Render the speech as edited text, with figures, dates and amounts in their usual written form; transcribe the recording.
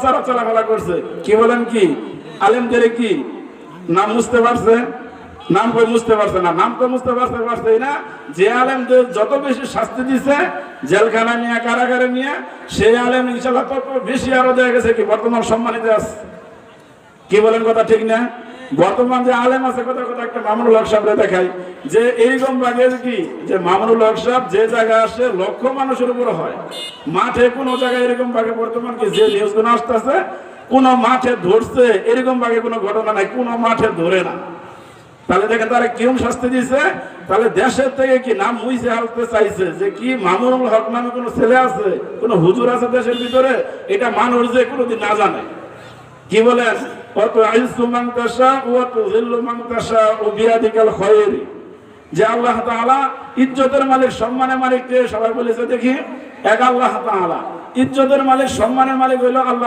সারা চলাফেরা করছে। কি বলেন, কি আলেমদের কি নাম বুঝতে পারছে? নাম কই বুঝতে পারছে না, নাম তো বুঝতে পারছেই না। যে আলেমদের যত বেশি শাস্তি দিছে, জেলখানা নিয়ে, কারাগারে নিয়ে, সেই আলেম ইনশাআল্লাহ তত বেশি আরো দেখা গেছে কি বর্তমান সম্মানিত আছে। কি বলেন, কথা ঠিক না? বর্তমান যে আলেম আছে, কথা একটা মামুনুল হক সাহেবরে দেখাই যে এইরকম ভাগে কি যে মামুনুল হক সাহেব যে জায়গায় আসে লক্ষ মানুষের উপরে হয়, মাঠে কোনো জায়গায় এরকম ভাগে বর্তমান কি যে নিউজগুলো আসতেছে কোন মাঠে ধরছে এরকম ভাগে কোনো ঘটনা নাই, কোনো মাঠে ধরে না। তাহলে দেখেন তারা কিরম শাস্তি দিছে। তাহলে দেশের থেকে কি নাম মুইছে হালতে চাইছে যে কি মামুনুল হক নামে কোনো ছেলে আছে, কোনো হুজুর আছে দেশের ভিতরে, এটা মানুষ যে কোনোদিন না জানে। কি বলেন, অত আইসু মান তাশা ওয়া তুযিল্লু মান তাশা ওয়া বিয়াদিকাল খায়র। যে আল্লাহ তাআলা ইজ্জতের মালিক, সম্মানের মালিক কে? সবাই বলেছে দেখি, এক আল্লাহ তাআলা। ইজ্জতের মালিক, সম্মানের মালিক হইল আল্লাহ।